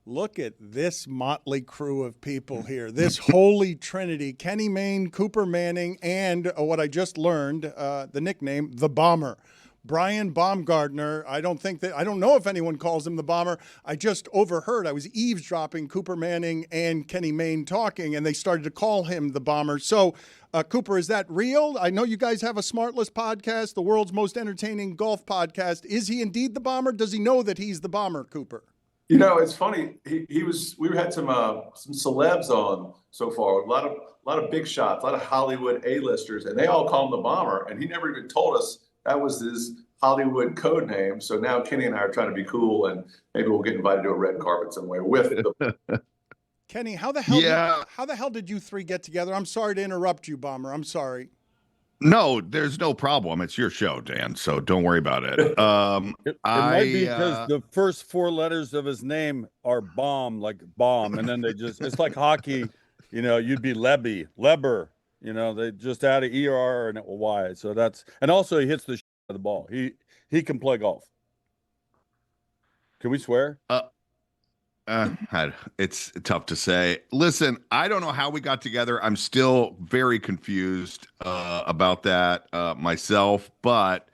Look at this motley crew of people here. This holy trinity: Kenny Mayne, Cooper Manning, and what I just learned, the nickname, the Bomber. Brian Baumgartner. I don't know if anyone calls him the Bomber. I just overheard, I was eavesdropping Cooper Manning and Kenny Mayne talking, and they started to call him the Bomber. So, Cooper, is that real? I know you guys have a Smartless podcast, the world's most entertaining golf podcast. Is he indeed the Bomber? Does he know that he's the Bomber, Cooper? You know, it's funny. We had some celebs on so far. A lot of big shots, a lot of Hollywood A-listers, and they all call him the Bomber. And he never even told us that was his Hollywood code name. So now Kenny and I are trying to be cool, and maybe we'll get invited to a red carpet somewhere with the. Kenny, how the hell did you three get together? I'm sorry to interrupt you, Bomber. I'm sorry. No, there's no problem. It's your show, Dan, so don't worry about it. It might be because the first four letters of his name are bomb, like bomb, and then it's like hockey, you'd be Leber, they just add an ER and a Y. So and also he hits the shit out of the ball. He can play golf. Can we swear? It's tough to say. Listen, I don't know how we got together. I'm still very confused about that myself. But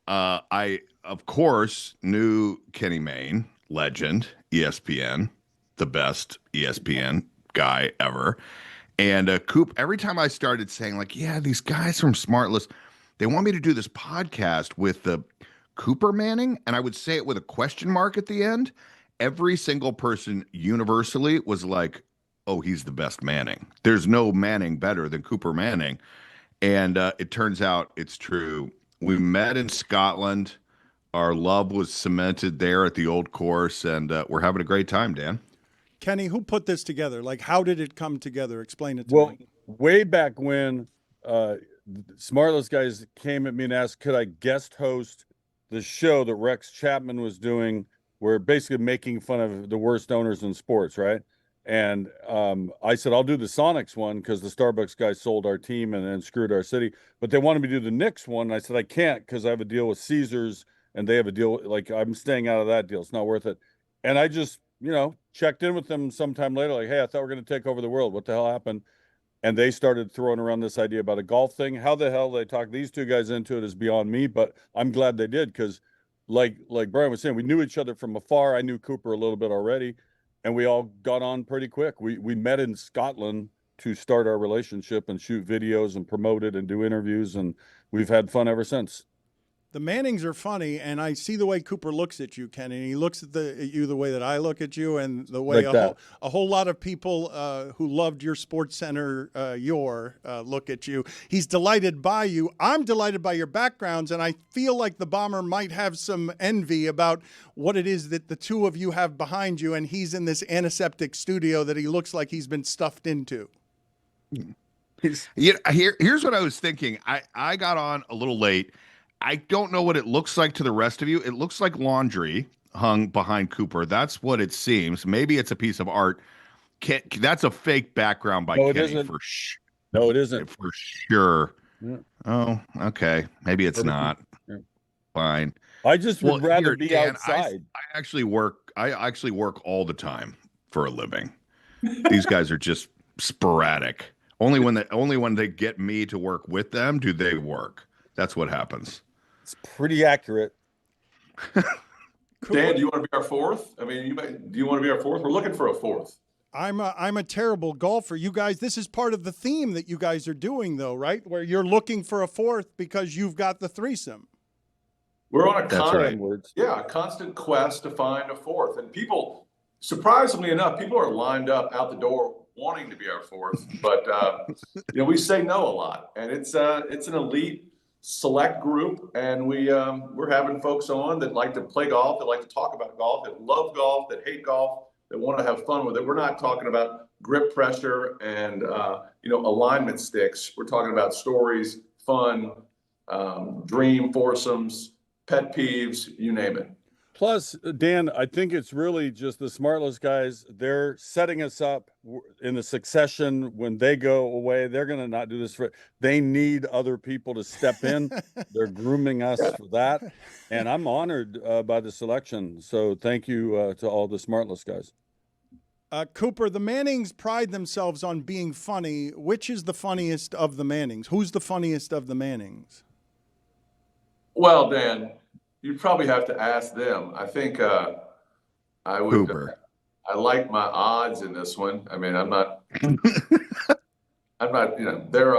I, of course, knew Kenny Mayne, legend, ESPN, the best ESPN guy ever. And Coop, every time I started saying, like, yeah, these guys from Smartless, they want me to do this podcast with the Cooper Manning, and I would say it with a question mark at the end. Every single person universally was like, oh, he's the best Manning. There's no Manning better than Cooper Manning. And it turns out it's true. We met in Scotland. Our love was cemented there at the old course, and we're having a great time, Dan. Kenny, who put this together? Like, how did it come together? Explain it to me. Well, way back when Smartless guys came at me and asked, could I guest host the show that Rex Chapman was doing? We're basically making fun of the worst owners in sports, right? And I said, I'll do the Sonics one because the Starbucks guys sold our team and then screwed our city. But they wanted me to do the Knicks one. And I said, I can't because I have a deal with Caesars and they have a deal. Like, I'm staying out of that deal. It's not worth it. And I just, checked in with them sometime later. Like, hey, I thought we were going to take over the world. What the hell happened? And they started throwing around this idea about a golf thing. How the hell they talked these two guys into it is beyond me. But I'm glad they did because like Brian was saying, we knew each other from afar. I knew Cooper a little bit already, and we all got on pretty quick. We met in Scotland to start our relationship and shoot videos and promote it and do interviews, and we've had fun ever since. The Mannings are funny, and I see the way Cooper looks at you, Ken, and he looks at you the way that I look at you, and the way a whole lot of people who loved your Sports Center look at you. He's delighted by you. I'm delighted by your backgrounds, and I feel like the Bomber might have some envy about what it is that the two of you have behind you, and he's in this antiseptic studio that he looks like he's been stuffed into. Here's what I was thinking. I got on a little late. I don't know what it looks like to the rest of you. It looks like laundry hung behind Cooper. That's what it seems. Maybe it's a piece of art. That's a fake background by Kenny for sure. No, it isn't. For sure. Yeah. Oh, okay. Maybe it's not. Yeah. Fine. I just would rather be Dan, outside. I actually work all the time for a living. These guys are just sporadic. Only when they get me to work with them do they work. That's what happens. It's pretty accurate. Dan, do you want to be our fourth? I mean, do you want to be our fourth? We're looking for a fourth. I'm a terrible golfer. You guys, this is part of the theme that you guys are doing, though, right? Where you're looking for a fourth because you've got the threesome. We're on a constant quest to find a fourth. And people, surprisingly enough, people are lined up out the door wanting to be our fourth. But we say no a lot, and it's an elite select group, and we're having folks on that like to play golf, that like to talk about golf, that love golf, that hate golf, that want to have fun with it. We're not talking about grip pressure and alignment sticks. We're talking about stories, fun, dream foursomes, pet peeves, you name it. Plus, Dan, I think it's really just the Smartless guys. They're setting us up in the succession. When they go away, they're going to not do this they need other people to step in. They're grooming us for that. And I'm honored by the selection. So thank you to all the Smartless guys. Cooper, the Mannings pride themselves on being funny. Which is the funniest of the Mannings? Who's the funniest of the Mannings? Well, Dan, you probably have to ask them. I think I would. Cooper. I like my odds in this one. I mean, I'm not. They're.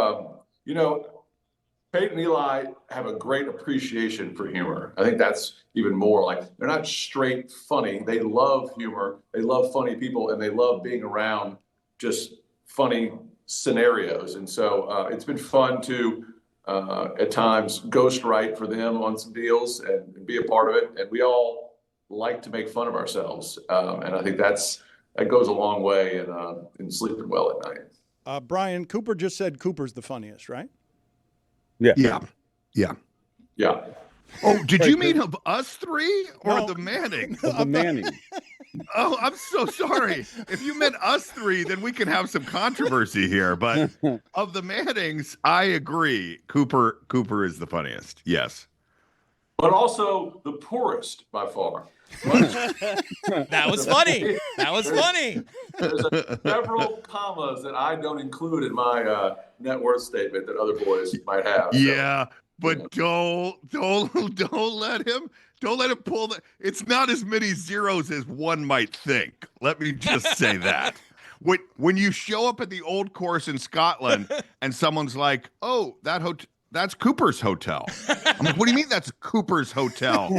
Peyton and Eli have a great appreciation for humor. I think that's even more like they're not straight funny. They love humor. They love funny people, and they love being around just funny scenarios. And so it's been fun to at times ghostwrite for them on some deals and be a part of it. And we all like to make fun of ourselves, and I think that goes a long way in sleeping well at night. Brian, Cooper just said Cooper's the funniest, right? Yeah. Oh, did you mean of us three or No. the Mannings? The Manning. Oh, I'm so sorry. If you meant us three, then we can have some controversy here. But of the Mannings, I agree. Cooper is the funniest. Yes. But also the poorest by far. That was funny. That was funny. There's several commas that I don't include in my net worth statement that other boys might have. So, Yeah, but don't let him pull that. It's not as many zeros as one might think. Let me just say that. When you show up at the old course in Scotland and someone's like, "Oh, that's Cooper's hotel." I'm like, "What do you mean that's Cooper's hotel?"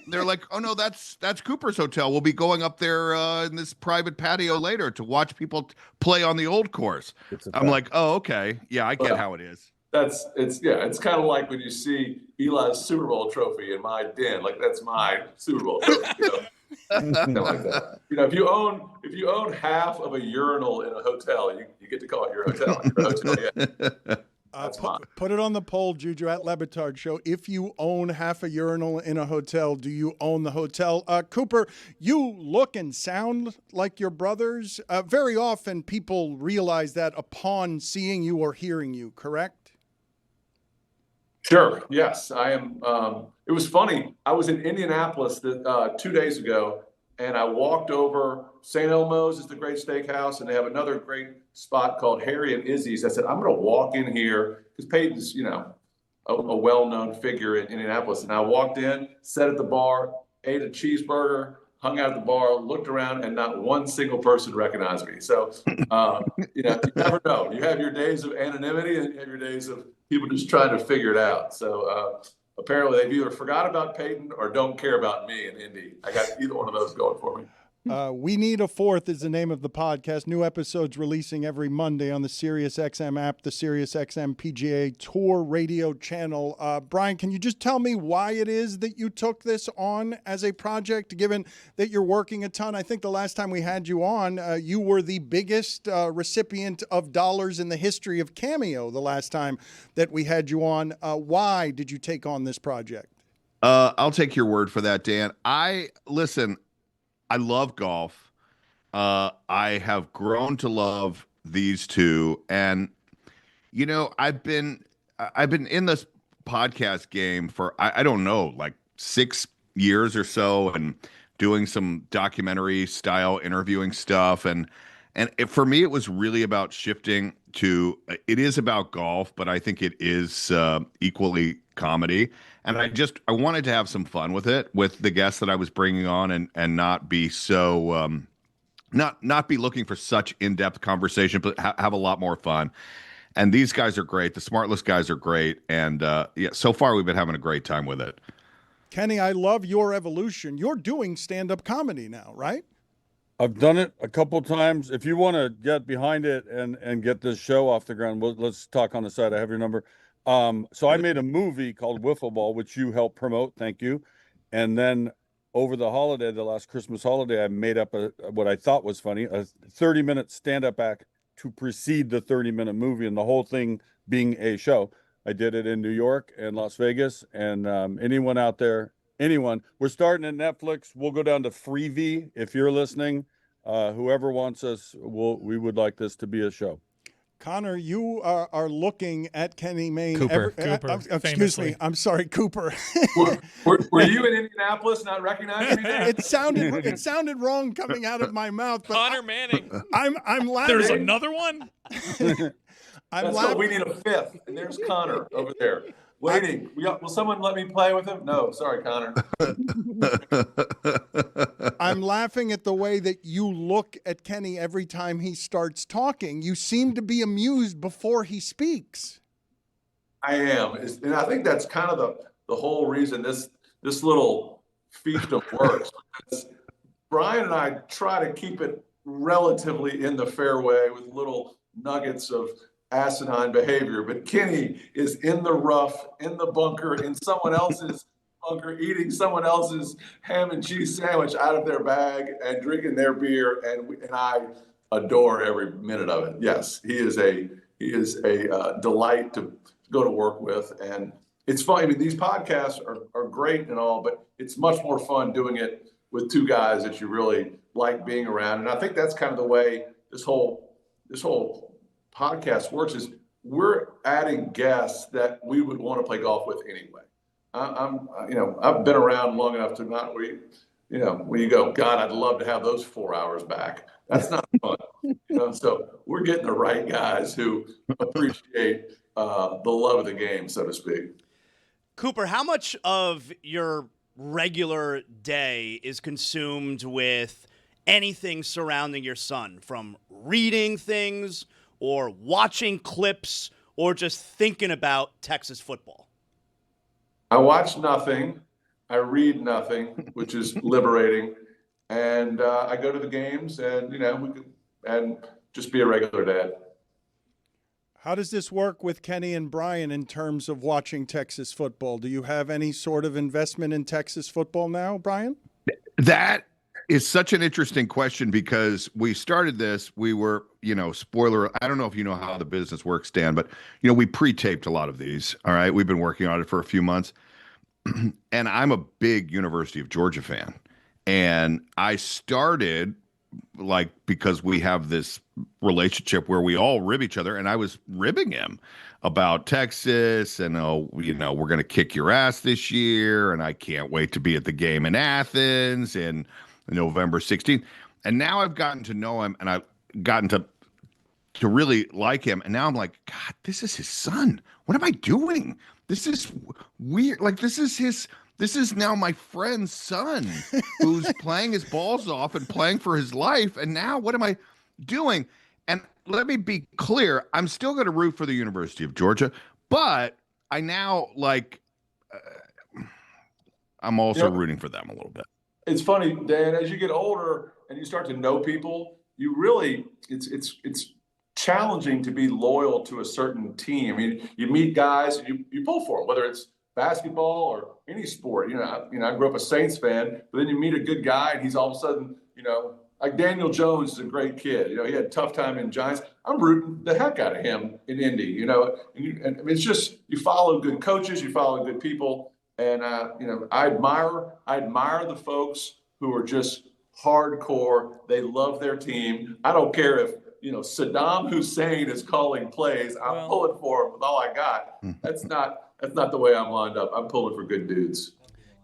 They're like, "Oh no, that's Cooper's hotel. We'll be going up there in this private patio later to watch people play on the old course." I'm like, "Oh, okay. Yeah, I get how it is." It's kind of like when you see Eli's Super Bowl trophy in my den. Like that's my Super Bowl trophy. Something like that. If you own half of a urinal in a hotel, you get to call it your hotel. Your hotel, yeah. Put it on the poll, Juju, at Le Batard Show. If you own half a urinal in a hotel, do you own the hotel? Cooper, you look and sound like your brothers. Very often people realize that upon seeing you or hearing you, correct? Sure. Yes, I am. It was funny. I was in Indianapolis 2 days ago, and I walked over. St. Elmo's is the great steakhouse, and they have another great spot called Harry and Izzy's. I said, I'm going to walk in here because Peyton's, a well-known figure in Indianapolis. And I walked in, sat at the bar, ate a cheeseburger, hung out at the bar, looked around, and not one single person recognized me. So, you never know. You have your days of anonymity and you have your days of people just trying to figure it out. So apparently they've either forgot about Peyton or don't care about me in Indy. I got either one of those going for me. We Need a Fourth is the name of the podcast. New episodes releasing every Monday on the SiriusXM app, the SiriusXM PGA Tour radio channel. Brian, can you just tell me why it is that you took this on as a project, given that you're working a ton? I think the last time we had you on, you were the biggest recipient of dollars in the history of Cameo the last time that we had you on. Why did you take on this project? I'll take your word for that, Dan. I love golf. I have grown to love these two, and I've been in this podcast game for I don't know, like 6 years or so, and doing some documentary style interviewing stuff, and for me, it was really about shifting to. It is about golf, but I think it is equally comedy. And I wanted to have some fun with it, with the guests that I was bringing on, and not be so not be looking for such in-depth conversation, but have a lot more fun. And these guys are great. The Smartless guys are great, and so far we've been having a great time with it. Kenny, I love your evolution. You're doing stand-up comedy now, right? I've done it a couple times. If you want to get behind it and get this show off the ground, let's talk on the side. I have your number. So I made a movie called Wiffle Ball, which you helped promote. Thank you. And then over the last Christmas holiday, I made up what I thought was funny, a 30-minute stand-up act to precede the 30-minute movie, and the whole thing being a show. I did it in New York and Las Vegas, and anyone out there, we're starting at Netflix. We'll go down to Freevee if you're listening. Whoever wants us, we would like this to be a show. Connor, you are looking at Kenny Mayne. Cooper. Excuse me. I'm sorry, Cooper. Were you in Indianapolis not recognizing me there? It sounded wrong coming out of my mouth. But Connor Manning. I'm laughing. There's another one? I'm laughing. We need a fifth. And there's Connor over there. Waiting. Will someone let me play with him? No, sorry, Connor. I'm laughing at the way that you look at Kenny every time he starts talking. You seem to be amused before he speaks. I am. And I think that's kind of the whole reason this little fiefdom works. Because Brian and I try to keep it relatively in the fairway with little nuggets of asinine behavior, but Kenny is in the rough, in the bunker, in someone else's bunker, eating someone else's ham and cheese sandwich out of their bag and drinking their beer, and I adore every minute of it. Yes, he is a delight to go to work with, and it's fun. I mean, these podcasts are great and all, but it's much more fun doing it with two guys that you really like being around, and I think that's kind of the way this whole podcast works. Is we're adding guests that we would want to play golf with anyway. I've been around long enough to not when you go, God, I'd love to have those 4 hours back. That's not fun. So we're getting the right guys who appreciate the love of the game, so to speak. Cooper, how much of your regular day is consumed with anything surrounding your son, from reading things or watching clips or just thinking about Texas football? I watch nothing. I read nothing, which is liberating. And I go to the games and just be a regular dad. How does this work with Kenny and Brian in terms of watching Texas football? Do you have any sort of investment in Texas football now, Brian? That is such an interesting question, because we started this, we were, spoiler, I don't know if you know how the business works, Dan, but, we pre-taped a lot of these. All right. We've been working on it for a few months. And I'm a big University of Georgia fan. And I started because we have this relationship where we all rib each other, and I was ribbing him about Texas and, we're going to kick your ass this year. And I can't wait to be at the game in Athens and November 16th. And now I've gotten to know him, and I've gotten to really like him. And now I'm like, God, this is his son. What am I doing? This is weird. This is now my friend's son who's playing his balls off and playing for his life. And now what am I doing? And let me be clear. I'm still going to root for the University of Georgia, but I now I'm also rooting for them a little bit. It's funny, Dan, as you get older and you start to know people, you really, it's challenging to be loyal to a certain team. I mean, you meet guys and you pull for them, whether it's basketball or any sport. I grew up a Saints fan, but then you meet a good guy and he's all of a sudden, like Daniel Jones is a great kid. He had a tough time in Giants. I'm rooting the heck out of him in Indy, and it's just, you follow good coaches, you follow good people. And, I admire the folks who are just hardcore. They love their team. I don't care if, Saddam Hussein is calling plays. I'm pulling for him with all I got. That's not the way I'm lined up. I'm pulling for good dudes.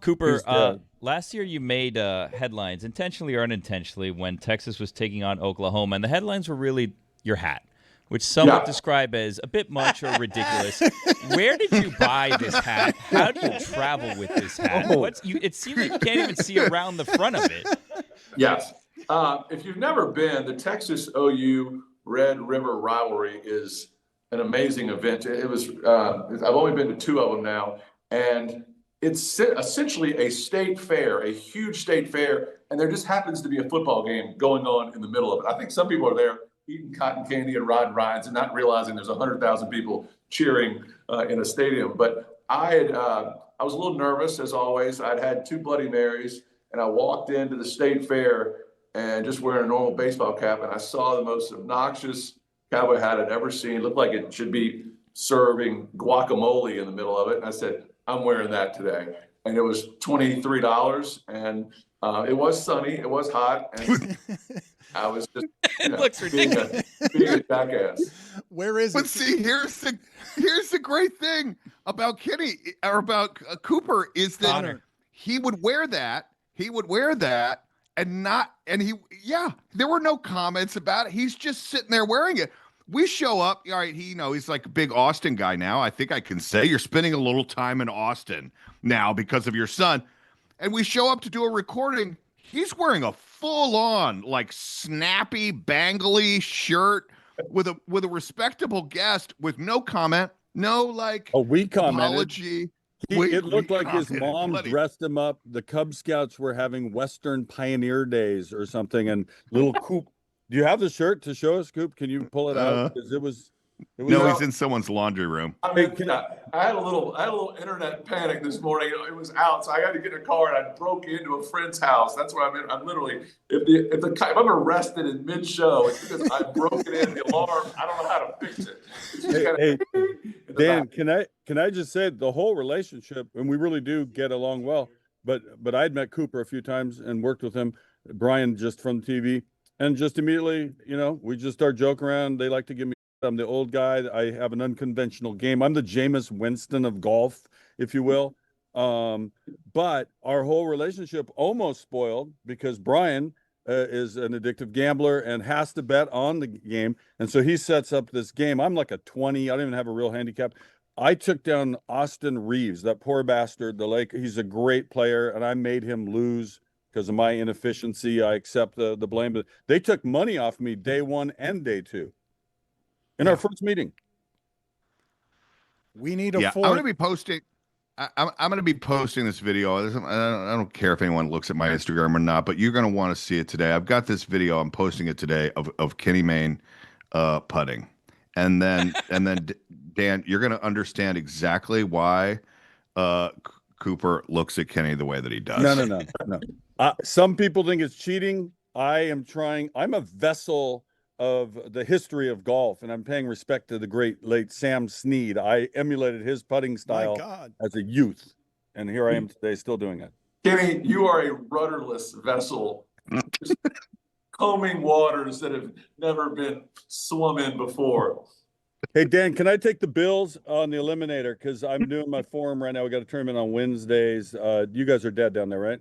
Cooper, last year you made headlines, intentionally or unintentionally, when Texas was taking on Oklahoma. And the headlines were really your hat, which some would describe as a bit much or ridiculous. Where did you buy this hat? How do you travel with this hat? It seems like you can't even see around the front of it. Yes. If you've never been, the Texas OU Red River rivalry is an amazing event. It was. I've only been to 2 of them now, and it's essentially a state fair, a huge state fair, and there just happens to be a football game going on in the middle of it. I think some people are there eating cotton candy and riding rides and not realizing there's 100,000 people cheering in a stadium. But I was a little nervous, as always. I'd had 2 Bloody Marys, and I walked into the state fair and just wearing a normal baseball cap, and I saw the most obnoxious cowboy hat I'd ever seen. It looked like it should be serving guacamole in the middle of it. And I said, I'm wearing that today. And it was $23, and it was sunny, it was hot, and I was just it looks ridiculous. Being a jackass. Where is But it? see, here's the great thing about Kenny or about Cooper is that Connor. he would wear that. There were no comments about it. He's just sitting there wearing it. We show up, all right, he's like a big Austin guy now. I think I can say you're spending a little time in Austin now because of your son. And we show up to do a recording. He's wearing a full-on, like, snappy, bangly shirt with a respectable guest with no comment, no, like, we commented. apology. It looked like his commented. mom dressed him up. The Cub Scouts were having Western Pioneer Days or something, and little Coop. Do you have the shirt to show us, Coop? Can you pull it out? Because it was no, he's in someone's laundry room. I mean, I had a little internet panic this morning. It was out, so I had to get in a car and I broke into a friend's house. That's where I'm in. I'm literally, if I'm arrested in mid-show, it's because I broke it in the alarm. I don't know how to fix it. It's just Dan, can I just say the whole relationship, and we really do get along well. But I'd met Cooper a few times and worked with him. Brian just from TV, and just immediately, we just start joking around. They like to give me. I'm the old guy. I have an unconventional game. I'm the Jameis Winston of golf, if you will. But our whole relationship almost spoiled because Brian is an addictive gambler and has to bet on the game. And so he sets up this game. I'm like a 20. I don't even have a real handicap. I took down Austin Reeves, that poor bastard. He's a great player, and I made him lose because of my inefficiency. I accept the blame. But they took money off me day one and day two. In our first meeting. We need a fourth. I'm going to be posting. I'm going to be posting this video. I don't care if anyone looks at my Instagram or not, but you're going to want to see it today. I've got this video. I'm posting it today of Kenny Mayne putting, and then Dan, you're going to understand exactly why Cooper looks at Kenny the way that he does. No. Some people think it's cheating. I'm a vessel of the history of golf, and I'm paying respect to the great late Sam Snead. I emulated his putting style as a youth, and here I am today still doing it. Kenny, you are a rudderless vessel, just combing waters that have never been swum in before. Hey, Dan, can I take the Bills on the Eliminator? Because I'm doing my forum right now. We got a tournament on Wednesdays. You guys are dead down there, right?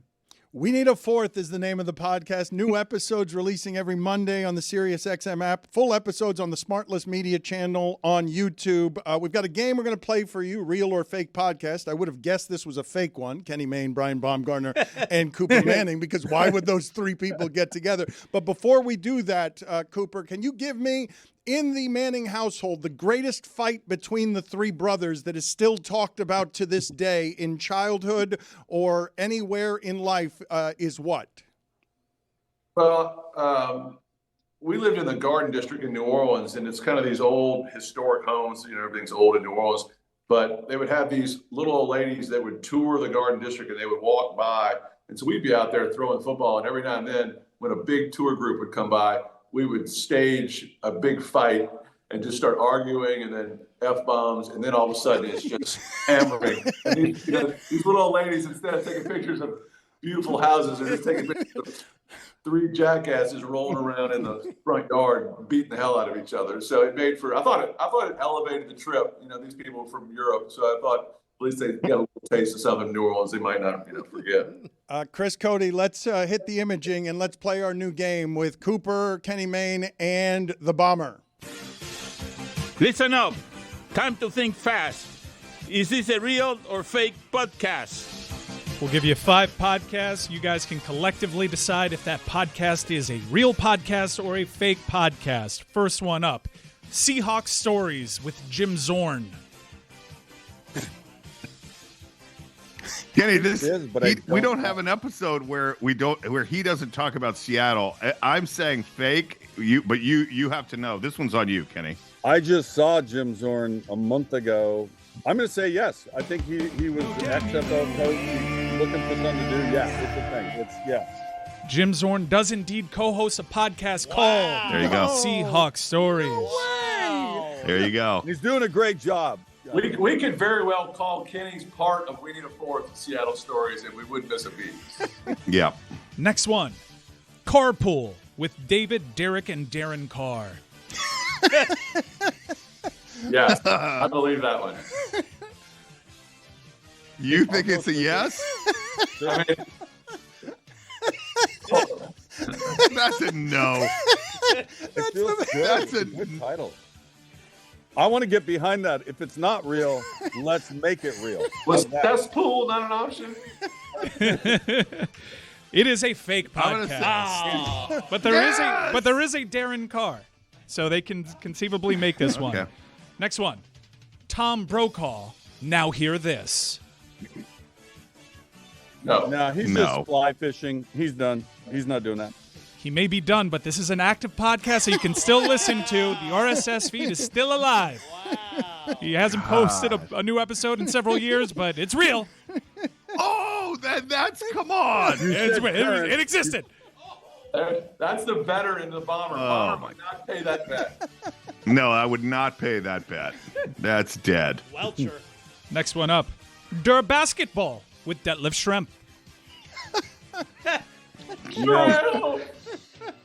We Need a Fourth is the name of the podcast. New episodes releasing every Monday on the SiriusXM app. Full episodes on the Smartless Media channel on YouTube. We've got a game we're going to play for you, Real or Fake Podcast. I would have guessed this was a fake one. Kenny Mayne, Brian Baumgartner, and Cooper Manning, because why would those three people get together? But before we do that, Cooper, can you give me, in the Manning household, the greatest fight between the three brothers that is still talked about to this day in childhood or anywhere in life is what? Well, we lived in the Garden District in New Orleans, and it's kind of these old historic homes. Everything's old in New Orleans. But they would have these little old ladies that would tour the Garden District, and they would walk by. And so we'd be out there throwing football, and every now and then, when a big tour group would come by, we would stage a big fight and just start arguing, and then F-bombs, and then all of a sudden it's just hammering. And these little old ladies, instead of taking pictures of beautiful houses, are just taking pictures of three jackasses rolling around in the front yard, beating the hell out of each other. So it made for, I thought it elevated the trip. These people were from Europe, so I thought at least they got a little taste of something in New Orleans they might not forget. Chris Cody, let's hit the imaging and let's play our new game with Cooper, Kenny Mayne, and the Bomber. Listen up. Time to think fast. Is this a real or fake podcast? We'll give you 5 podcasts. You guys can collectively decide if that podcast is a real podcast or a fake podcast. First one up, Seahawks Stories with Jim Zorn. Kenny, we don't have an episode where he doesn't talk about Seattle. I'm saying fake, but you have to know. This one's on you, Kenny. I just saw Jim Zorn a month ago. I'm going to say yes. I think he was XFL coach. He's looking for something to do. Yeah, it's a thing. It's yes. Jim Zorn does indeed co-host a podcast called There you go. Seahawks Stories. There you go. He's doing a great job. We could very well call Kenny's part of We Need a Fourth Seattle Stories, and we wouldn't miss a beat. Yeah. Next one, Carpool with David, Derek, and Darren Carr. Yes, I believe that one. You think it's a yes? I mean, That's a no. That's a good title. I want to get behind that. If it's not real, let's make it real. was cesspool not an option? It is a fake I'm gonna podcast. But there is a Darren Carr. So they can conceivably make this one. Okay. Next one. Tom Brokaw. Now hear this. No. He's No. just fly fishing. He's done. He's not doing that. He may be done, but this is an active podcast, so you can still listen to. The RSS feed is still alive. Wow. He hasn't posted a new episode in several years, but it's real. Oh, that's come on. It existed. That's the better in the Bomber. Bomber would not pay that bet. No, I would not pay that bet. That's dead. Welcher. Next one up. Der Basketball with Detlef Schrempf. No.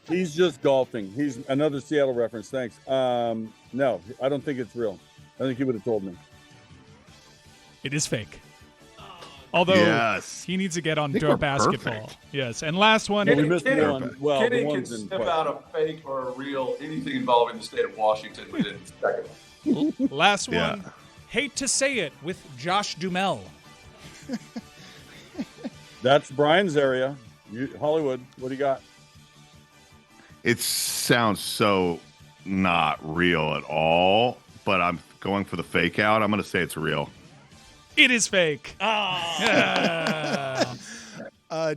He's just golfing. He's another Seattle reference. Thanks. No, I don't think it's real. I think he would have told me. It is fake. Although Yes. he needs to get on I think Der we're Basketball. perfect. Yes. And last one. We missed one. Well, Kenny the can one's in sniff question. out a fake or a real, anything involving the state of Washington within seconds. Last one. Yeah. Hate to say it with Josh Duhamel. That's Brian's area. Hollywood. What do you got? It sounds so not real at all, but I'm going for the fake out. I'm going to say it's real. It is fake.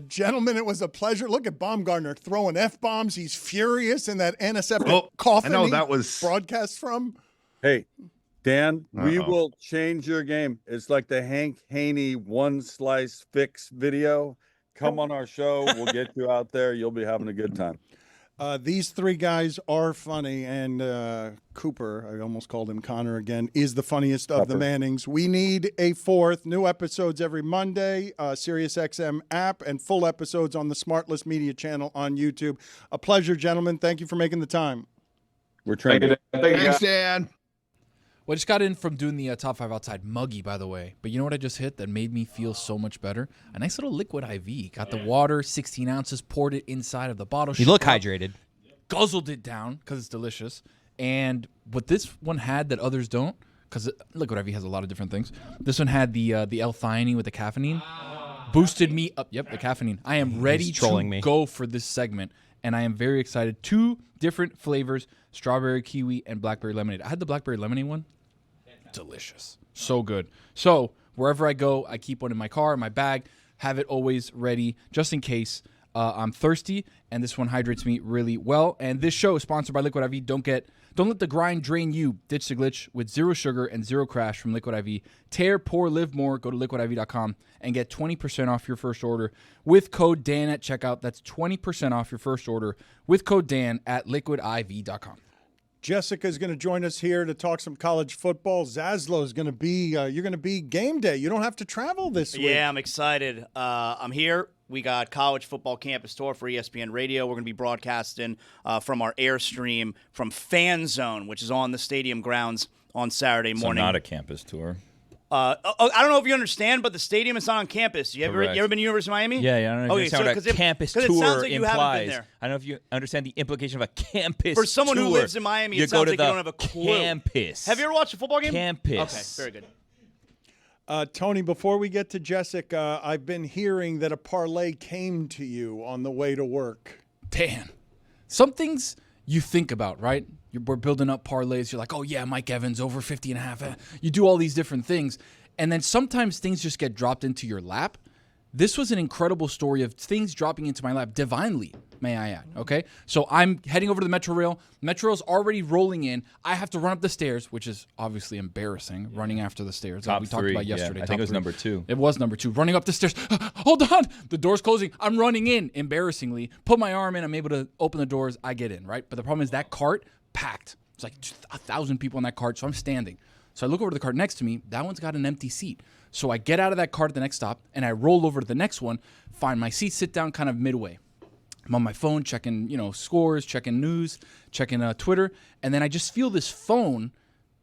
Gentlemen, it was a pleasure. Look at Baumgartner throwing F-bombs. He's furious in that antiseptic Oh, coffin I know he that was- broadcast from. Hey, Dan, we Uh-oh. will change your game. It's like the Hank Haney one slice fix video. Come on our show. We'll get you out there. You'll be having a good time. These three guys are funny, and Cooper, I almost called him Connor again, is the funniest of the Mannings. We need a fourth. New episodes every Monday, SiriusXM app, and full episodes on the Smartless Media channel on YouTube. A pleasure, gentlemen. Thank you for making the time. We're trying. Thanks, Dan. Well, I just got in from doing the top 5 outside muggy, by the way. But you know what I just hit that made me feel so much better? A nice little liquid IV. Got the water, 16 ounces, poured it inside of the bottle. You look shook up, hydrated. Guzzled it down because it's delicious. And what this one had that others don't, because liquid IV has a lot of different things. This one had the L-theanine with the caffeine. Boosted me up. Yep, the caffeine. I am ready to go for this segment. And I am very excited. 2 different flavors, strawberry, kiwi, and blackberry lemonade. I had the blackberry lemonade one. Delicious. So good. So wherever I go, I keep one in my car, in my bag, have it always ready just in case I'm thirsty, and this one hydrates me really well. And this show is sponsored by Liquid IV. Don't let the grind drain you. Ditch the glitch with 0 sugar and 0 crash from Liquid IV. Tear, pour, live more. Go to liquidiv.com and get 20% off your first order with code Dan at checkout. That's 20% off your first order with code Dan at liquidiv.com. Jessica's going to join us here to talk some college football. Zaslow is going to be, you're going to be game day. You don't have to travel this week. Yeah, I'm excited. I'm here. We got college football campus tour for ESPN Radio. We're going to be broadcasting from our Airstream from Fan Zone, which is on the stadium grounds on Saturday morning. So not a campus tour. I don't know if you understand, but the stadium is not on campus. You ever been to University of Miami? Yeah, I don't understand what a campus tour like implies. I don't know if you understand the implication of a campus For someone tour. who lives in Miami, it sounds like you don't have a clue. Campus. Have you ever watched a football game? Campus. Okay, very good. Tony, before we get to Jessica, I've been hearing that a parlay came to you on the way to work. Dan, some things you think about, right? We're building up parlays. You're like, oh, yeah, Mike Evans over 50.5. You do all these different things. And then sometimes things just get dropped into your lap. This was an incredible story of things dropping into my lap divinely, may I add, okay? So I'm heading over to the Metro Rail. Metro Rail's already rolling in. I have to run up the stairs, which is obviously embarrassing, running after the stairs. Top we talked three. about yesterday. Yeah, I think it was Top number 3. 2. It was number 2. Running up the stairs. Hold on. The door's closing. I'm running in, embarrassingly. Put my arm in. I'm able to open the doors. I get in, right? But the problem is that cart, packed. It's like 1,000 people in that cart, so I'm standing. So I look over to the cart next to me. That one's got an empty seat. So I get out of that cart at the next stop, and I roll over to the next one, find my seat, sit down kind of midway. I'm on my phone checking, scores, checking news, checking Twitter, and then I just feel this phone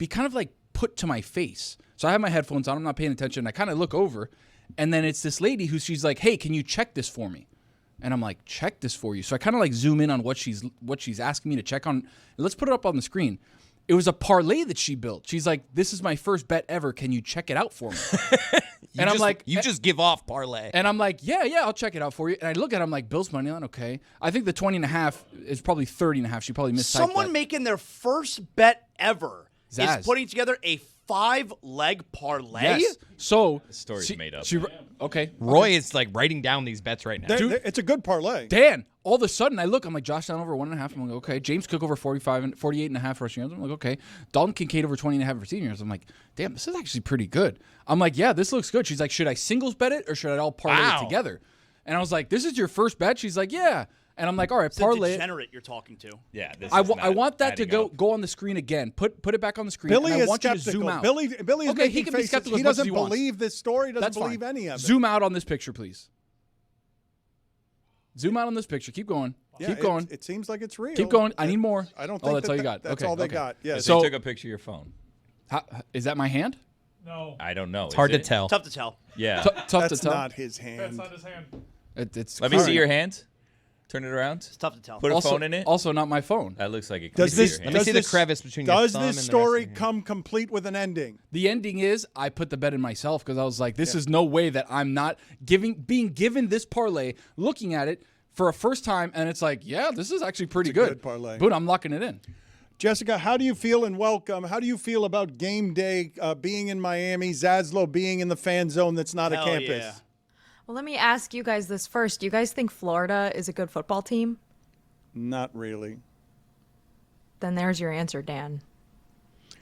be kind of like put to my face. So I have my headphones on. I'm not paying attention. I kind of look over, and then it's this lady she's like, "Hey, can you check this for me?" And I'm like, "Check this for you." So I kind of like zoom in on what she's asking me to check on. Let's put it up on the screen. It was a parlay that she built. She's like, "This is my first bet ever. Can you check it out for me?" And I'm like, "You just give off parlay." And I'm like, yeah, I'll check it out for you. And I look at it, I'm like, Bill's money line, okay. I think the 20.5 is probably 30.5. She probably missed someone making their first bet ever Zaz. is putting together a 5-leg parlay. Yes. So The story's made up. Okay. Roy is like writing down these bets right now. It's a good parlay. Dan, all of a sudden I look, I'm like, Josh Down over 1.5. I'm like, okay. James Cook over 48.5 rushing yards. I'm like, okay. Dalton Kincaid over 20.5 receiving yards. I'm like, damn, this is actually pretty good. I'm like, yeah, this looks good. She's like, should I singles bet it or should I all parlay it together? And I was like, this is your first bet? She's like, yeah. And I'm like, all right, It's parlay the degenerate you're talking to. Yeah, this I want that to go on the screen again. Put it back on the screen. Billy and I is want skeptical. You to zoom out. Billy is okay, he making can be faces. skeptical. He as much as doesn't wants. believe this story. Doesn't That's believe fine. any of it. Zoom out on this picture, please. Zoom out on this picture. Keep going. Yeah, Keep going. It seems like it's real. Keep going. I need more. I don't think that's all you got. That's okay, all they okay. got. Yeah. So you took a picture of your phone. Is that my hand? No. I don't know. It's hard to tell. Tough to tell. Yeah. Tough That's to tell. not his hand. That's not his hand. It's Let me see your hand. Turn it around. It's tough to tell. Put a also, phone in it. Also, not my phone. That looks like it. Does could be this? your hand. Let me does see this- the crevice between your Does thumb and this the story rest of your hand. come complete with an ending? The ending is I put the bet in myself because I was like, this is no way that I'm not being given this parlay, looking at it for a first time, and it's like, yeah, this is actually pretty It's a good. good parlay. Boom, I'm locking it in. Jessica, how do you feel and welcome? How do you feel about game day being in Miami, Zaslow being in the fan zone that's not Hell a campus? yeah. Well, let me ask you guys this first. Do you guys think Florida is a good football team? Not really. Then there's your answer, Dan.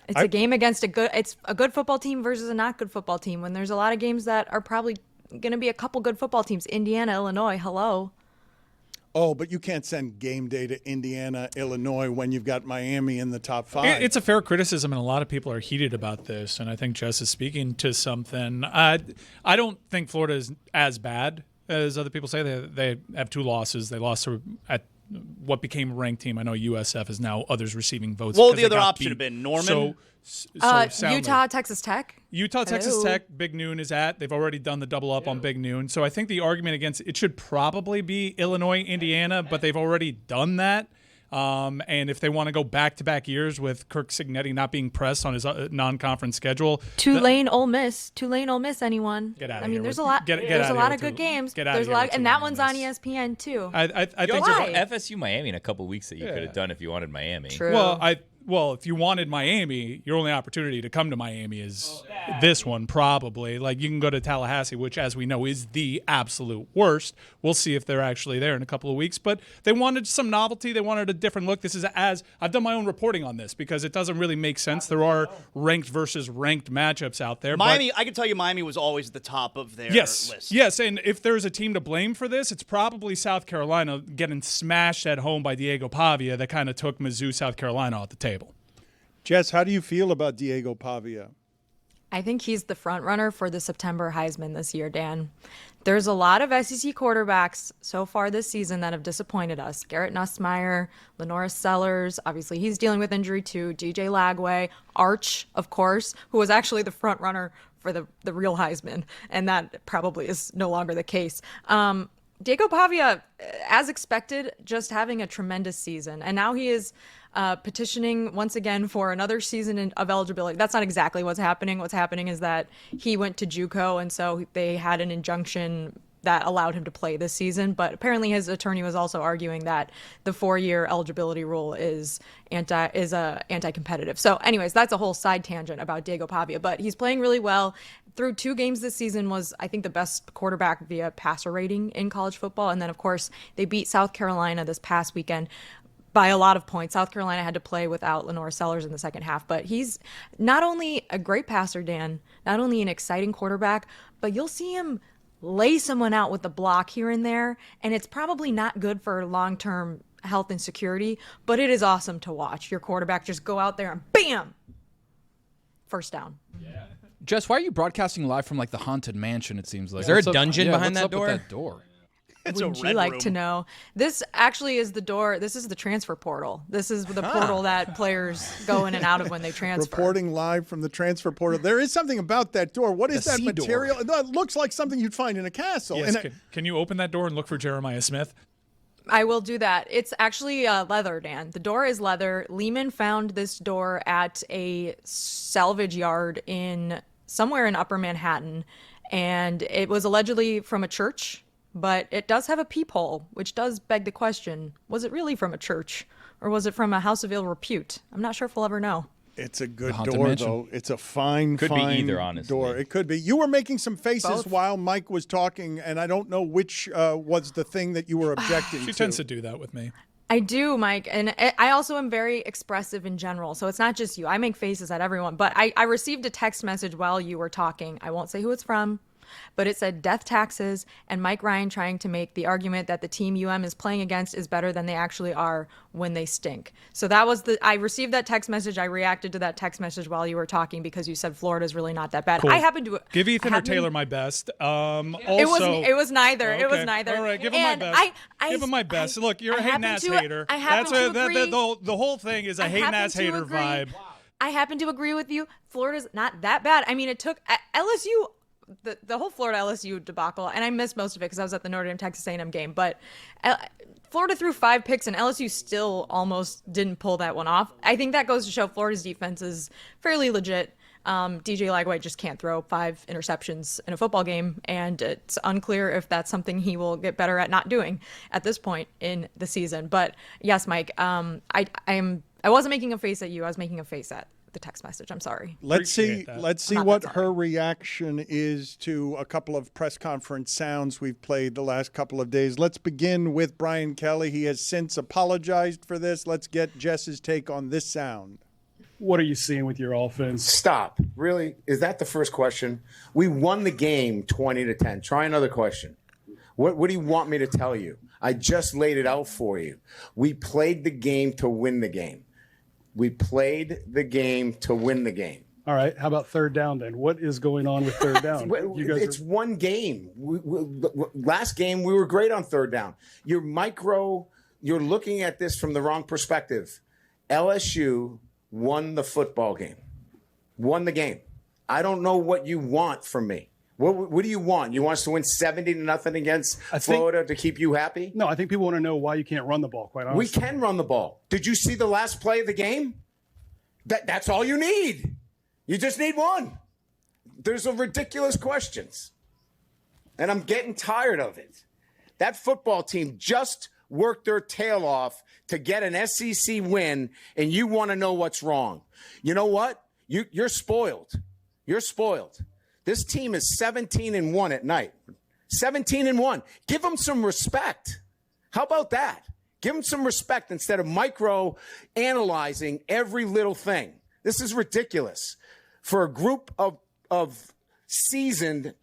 It's a game against it's a good football team versus a not good football team when there's a lot of games that are probably going to be a couple good football teams. Indiana, Illinois, hello. Oh, but you can't send game day to Indiana, Illinois when you've got Miami in the top 5. It's a fair criticism, and a lot of people are heated about this. And I think Jess is speaking to something. I don't think Florida is as bad as other people say. They have 2 losses. They lost at what became a ranked team. I know USF is now others receiving votes. Well, because the they other got option beat have been Norman. soundly. Utah, Texas Tech. Utah, Texas Hello. Tech, Big Noon is at. They've already done the double up on Big Noon. So I think the argument against it should probably be Illinois, Indiana, but they've already done that. And if they want to go back-to-back years with Kirk Cignetti not being pressed on his non-conference schedule, Tulane, Ole Miss, anyone? Get outta I mean, here there's with- a lot. get There's outta a here lot with of good games. get outta There's a here lot, with and that Tulane, one's Ole on Miss. ESPN too. I think You Why? also have FSU Miami in a couple weeks that you could have done if you wanted Miami. True. Well, if you wanted Miami, your only opportunity to come to Miami is this one, probably. Like, you can go to Tallahassee, which, as we know, is the absolute worst. We'll see if they're actually there in a couple of weeks. But they wanted some novelty. They wanted a different look. This is I've done my own reporting on this because it doesn't really make sense. There are ranked versus ranked matchups out there. Miami, I can tell you Miami was always at the top of their list. Yes, and if there's a team to blame for this, it's probably South Carolina getting smashed at home by Diego Pavia that kind of took Mizzou, South Carolina off the table. Jess, how do you feel about Diego Pavia? I think he's the front runner for the September Heisman this year, Dan. There's a lot of SEC quarterbacks so far this season that have disappointed us. Garrett Nussmeier, Lenora Sellers, obviously he's dealing with injury too. DJ Lagway, Arch, of course, who was actually the front runner for the real Heisman, and that probably is no longer the case. Diego Pavia, as expected, just having a tremendous season, and now he is petitioning once again for another season of eligibility. That's not exactly what's happening. What's happening is that he went to JUCO, and so they had an injunction that allowed him to play this season. But apparently his attorney was also arguing that the 4-year eligibility rule is anti-competitive. So anyways, that's a whole side tangent about Diego Pavia, but he's playing really well. Through 2 games this season was, I think, the best quarterback via passer rating in college football. And then, of course, they beat South Carolina this past weekend by a lot of points. South Carolina had to play without Lenora Sellers in the second half, but he's not only a great passer, Dan, not only an exciting quarterback, but you'll see him lay someone out with the block here and there, and it's probably not good for long-term health and security, but it is awesome to watch your quarterback just go out there and bam, first down. Yeah. Jess, why are you broadcasting live from like the haunted mansion? It seems like. Is there a dungeon behind what's that up door? with that door? Wouldn't you like to know? This actually is the door. This is the transfer portal. This is the portal that players go in and out of when they transfer. Reporting live from the transfer portal. There is something about that door. What is that material? It looks like something you'd find in a castle. Yes, can you open that door and look for Jeremiah Smith? I will do that. It's actually leather, Dan. The door is leather. Lehman found this door at a salvage yard somewhere in Upper Manhattan, and it was allegedly from a church. But it does have a peephole, which does beg the question, was it really from a church or was it from a house of ill repute? I'm not sure if we'll ever know. It's a good door, though. It's a fine be either, honestly. door. It could be. You were making some faces while Mike was talking, and I don't know which was the thing that you were objecting to. She tends to do that with me. I do, Mike, and I also am very expressive in general, so it's not just you. I make faces at everyone, but I received a text message while you were talking. I won't say who it's from. But it said death taxes and Mike Ryan trying to make the argument that the team UM is playing against is better than they actually are when they stink. So that was I received that text message. I reacted to that text message while you were talking because you said Florida's really not that bad. Cool. I happen to give Ethan or Taylor my best. Also, it was neither. Okay. It was neither. All right, give him my best. Give him my best. Look, you're a hating ass hater. I happen to agree. The whole thing is a hating ass hater vibe. I happen to agree with you. Florida's not that bad. I mean, it took LSU. The whole Florida LSU debacle, and I missed most of it because I was at the Notre Dame Texas A&M game, but Florida threw 5 picks and LSU still almost didn't pull that one off. I think that goes to show Florida's defense is fairly legit. DJ Lagway just can't throw 5 interceptions in a football game, and it's unclear if that's something he will get better at not doing at this point in the season. But yes, Mike, I wasn't making a face at you. I was making a face at the text message. I'm sorry. Let's see what her reaction is to a couple of press conference sounds we've played the last couple of days. Let's begin with Brian Kelly. He has since apologized for this. Let's get Jess's take on this sound. What are you seeing with your offense? Stop. Really? Is that the first question? We won the game 20-10. Try another question. What do you want me to tell you? I just laid it out for you. We played the game to win the game. We played the game to win the game. All right. How about third down then? What is going on with third down? It's one game. Last game, we were great on third down. You're looking at this from the wrong perspective. LSU won the football game. Won the game. I don't know what you want from me. What do you want? You want us to win 70-0 against Florida to keep you happy? No, I think people want to know why you can't run the ball, quite honestly. We can run the ball. Did you see the last play of the game? That's all you need. You just need one. There's a ridiculous questions. And I'm getting tired of it. That football team just worked their tail off to get an SEC win, and you want to know what's wrong. You know what? You're spoiled. You're spoiled. This team is 17-1 at night. 17-1. Give them some respect. How about that? Give them some respect instead of micro-analyzing every little thing. This is ridiculous. For a group of seasoned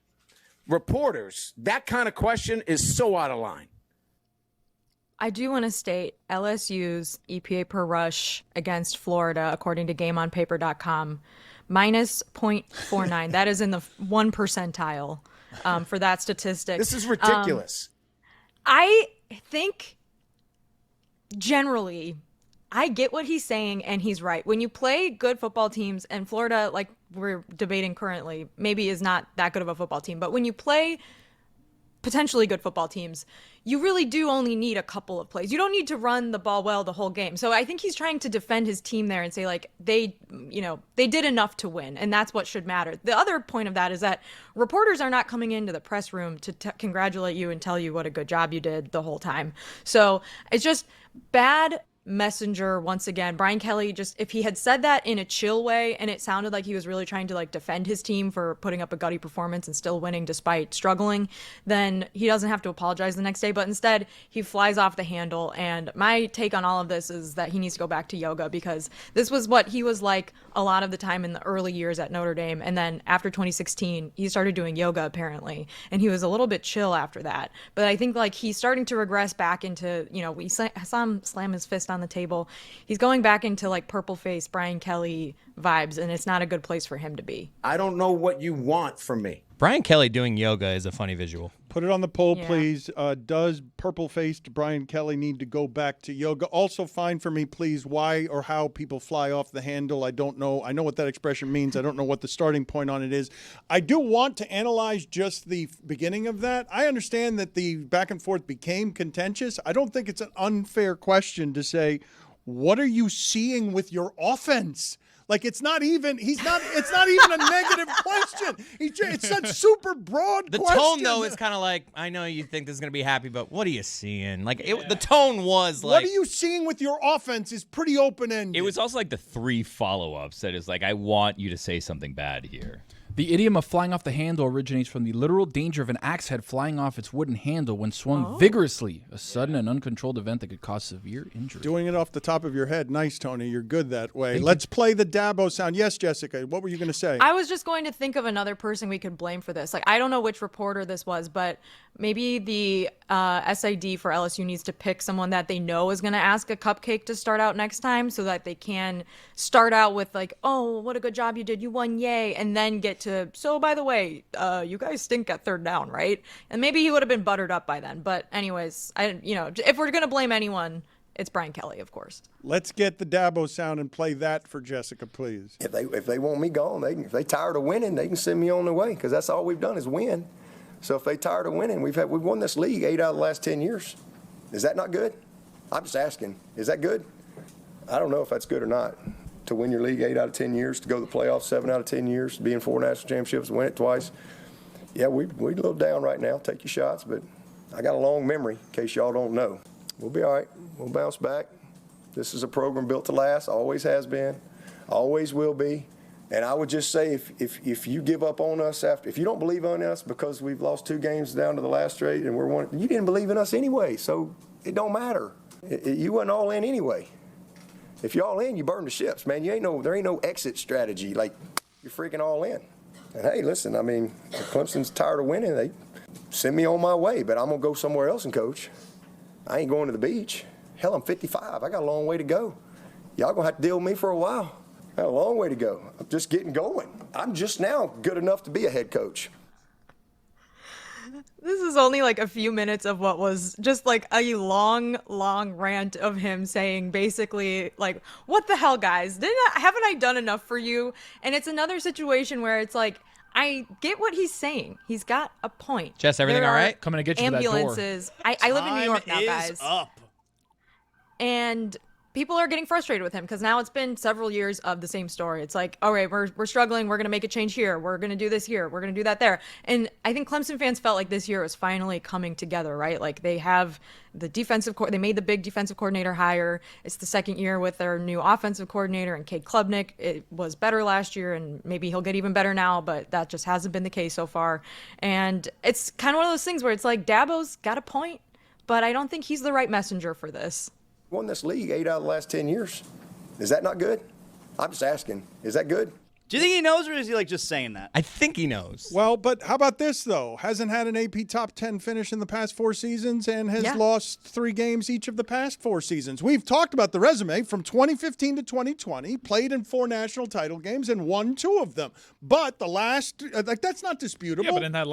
reporters, that kind of question is so out of line. I do want to state LSU's EPA per rush against Florida, according to GameOnPaper.com, minus 0.49. That is in the 1 percentile for that statistic. This is ridiculous. I think generally I get what he's saying, and he's right. When you play good football teams, and Florida, like we're debating currently, maybe is not that good of a football team, but when you play potentially good football teams, you really do only need a couple of plays. You don't need to run the ball well the whole game. So I think he's trying to defend his team there and say, like, they did enough to win, and that's what should matter. The other point of that is that reporters are not coming into the press room to congratulate you and tell you what a good job you did the whole time. So it's just bad messenger once again. Brian Kelly, just if he had said that in a chill way and it sounded like he was really trying to like defend his team for putting up a gutty performance and still winning despite struggling, then he doesn't have to apologize the next day. But instead he flies off the handle, and my take on all of this is that he needs to go back to yoga, because this was what he was like a lot of the time in the early years at Notre Dame, and then after 2016 he started doing yoga apparently, and he was a little bit chill after that. But I think like he's starting to regress back into, we saw him slam his fist on the table. He's going back into like purple face Brian Kelly vibes, and it's not a good place for him to be. I don't know what you want from me. Brian Kelly doing yoga is a funny visual. Put it on the poll, Yeah. please. Does purple-faced Brian Kelly need to go back to yoga? Also, find for me, please, why or how people fly off the handle. I don't know. I know what that expression means. I don't know what the starting point on it is. I do want to analyze just the beginning of that. I understand that the back and forth became contentious. I don't think it's an unfair question to say, what are you seeing with your offense? Like, it's not even a negative question. It's such super broad The question. tone, though, is kind of like, I know you think this is going to be happy, but what are you seeing? Like, the tone was like... What are you seeing with your offense is pretty open-ended. It was also like the 3 follow-ups that is like, I want you to say something bad here. The idiom of flying off the handle originates from the literal danger of an axe head flying off its wooden handle when swung vigorously, a sudden and uncontrolled event that could cause severe injury. Doing it off the top of your head. Nice, Tony. You're good that way. Let's play the Dabo sound. Yes, Jessica, what were you going to say? I was just going to think of another person we could blame for this. Like, I don't know which reporter this was, but maybe the SID for LSU needs to pick someone that they know is going to ask a cupcake to start out next time so that they can start out with like, oh, what a good job you did. You won, yay. And then get to, so by the way, you guys stink at third down, right? And maybe he would have been buttered up by then. But anyways, if we're going to blame anyone, it's Brian Kelly, of course. Let's get the Dabo sound and play that for Jessica, please. If they want me gone, if they tired of winning, they can send me on their way because that's all we've done is win. So if they tired of winning, we've won this league 8 out of the last 10 years. Is that not good? I'm just asking. Is that good? I don't know if that's good or not. To win your league 8 out of 10 years, to go to the playoffs 7 out of 10 years, to be in 4 national championships, win it twice. Yeah, we're a little down right now. Take your shots, but I got a long memory in case y'all don't know. We'll be all right. We'll bounce back. This is a program built to last. Always has been. Always will be. And I would just say if you give up on us if you don't believe in us because we've lost 2 games down to the last straight and you didn't believe in us anyway, so it don't matter. You wasn't all in anyway. If you're all in, you burn the ships, man. There ain't no exit strategy. Like, you're freaking all in. And hey, listen, I mean, if Clemson's tired of winning, they send me on my way, but I'm gonna go somewhere else and coach. I ain't going to the beach. Hell, I'm 55. I got a long way to go. Y'all gonna have to deal with me for a while. I got a long way to go. I'm just getting going. I'm just now good enough to be a head coach. This is only like a few minutes of what was just like a long rant of him saying basically like, what the hell, guys? Haven't I done enough for you? And it's another situation where it's like, I get what he's saying. He's got a point. Jess, everything all right? Coming to get you to that door. Ambulances. I live in New York now, guys. Up. And people are getting frustrated with him because now it's been several years of the same story. It's like, all right, we're struggling. We're going to make a change here. We're going to do this here. We're going to do that there. And I think Clemson fans felt like this year was finally coming together, right? Like they have the they made the big defensive coordinator hire. It's the second year with their new offensive coordinator and Cade Klubnik. It was better last year and maybe he'll get even better now, but that just hasn't been the case so far. And it's kind of one of those things where it's like Dabo's got a point, but I don't think he's the right messenger for this. Won this league 8 out of the last 10 years. Is that not good? I'm just asking. Is that good? Do you think he knows, or is he like just saying that? I think he knows. Well, but how about this, though? Hasn't had an AP top 10 finish in the past 4 seasons and has lost 3 games each of the past 4 seasons. We've talked about the resume from 2015 to 2020, played in 4 national title games and won 2 of them. But the last, that's not disputable. Yeah, but in that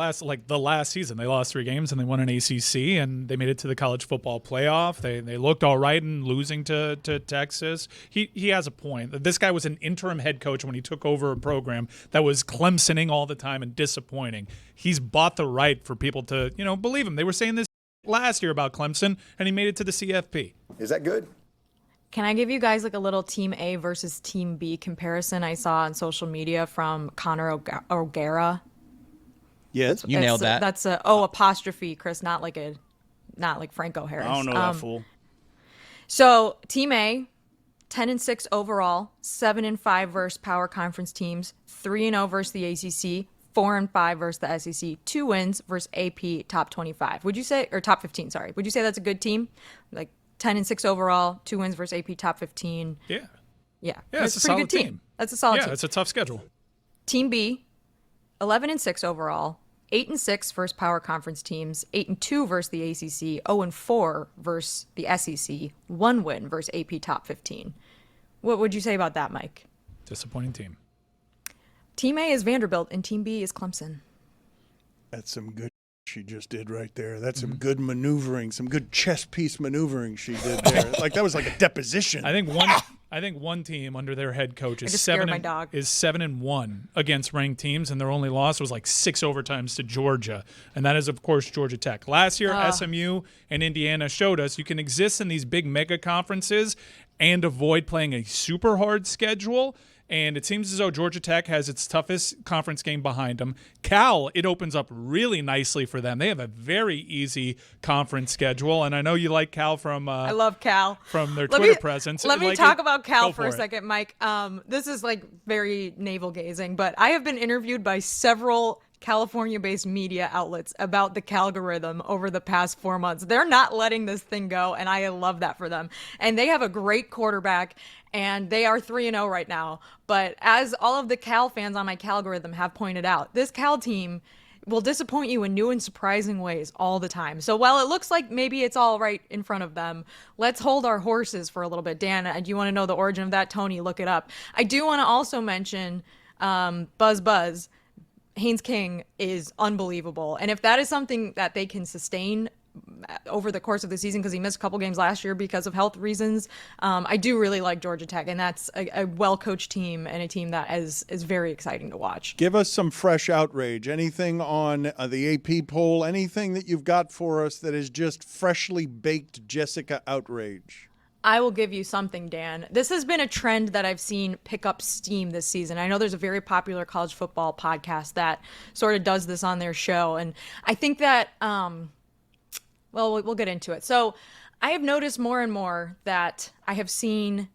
the last season, they lost 3 games and they won an ACC and they made it to the college football playoff. They looked all right in losing to Texas. He has a point. This guy was an interim head coach when he took over a program that was Clemsoning all the time and disappointing. He's bought the right for people to, believe him. They were saying this last year about Clemson, and he made it to the CFP. Is that good? Can I give you guys like a little Team A versus Team B comparison I saw on social media from Connor O'Gara? Yes, you nailed that. That's apostrophe, Chris, not like Franco Harris. I don't know that fool. So Team A, 10-6 overall, 7-5 versus power conference teams, 3-0 versus the ACC, 4-5 versus the SEC, 2 wins versus AP top 25. Would you say, or top 15? Sorry, would you say that's a good team? Like 10-6 overall, 2 wins versus AP top 15. Yeah, that's it's a pretty good team. That's a solid team. Yeah, it's a tough schedule. Team B, 11-6 overall, 8-6 versus power conference teams, 8-2 versus the ACC, 0-4 versus the SEC, 1 win versus AP top 15. What would you say about that, Mike? Disappointing team. Team A is Vanderbilt and Team B is Clemson. That's some good. she just did right there. That's some good maneuvering, some good chess piece maneuvering she did there. Like that was like a deposition. I think one team under their head coach is just scared my dog. 7-1 against ranked teams, and their only loss was like 6 overtimes to Georgia, and that is of course Georgia Tech. Last year, SMU and Indiana showed us you can exist in these big mega conferences and avoid playing a super hard schedule. And it seems as though Georgia Tech has its toughest conference game behind them. Cal, it opens up really nicely for them. They have a very easy conference schedule, and I know you like Cal from. I love Cal from their Twitter presence. Let me talk about Cal for a second, Mike. This is like very navel gazing, but I have been interviewed by several California-based media outlets about the Calgorithm over the past 4 months. They're not letting this thing go, and I love that for them. And they have a great quarterback, and they are 3-0 right now. But as all of the Cal fans on my Calgorithm have pointed out, this Cal team will disappoint you in new and surprising ways all the time. So while it looks like maybe it's all right in front of them, let's hold our horses for a little bit. Dan, do you want to know the origin of that? Tony, look it up. I do want to also mention Buzz. Haynes King is unbelievable. And if that is something that they can sustain over the course of the season, because he missed a couple games last year because of health reasons, I do really like Georgia Tech. And that's a well-coached team and a team that is very exciting to watch. Give us some fresh outrage. Anything on the AP poll, anything that you've got for us that is just freshly baked Jessica outrage? I will give you something, Dan. This has been a trend that I've seen pick up steam this season. I know there's a very popular college football podcast that sort of does this on their show. And I think that, well, we'll get into it. So I have noticed more and more that I have seen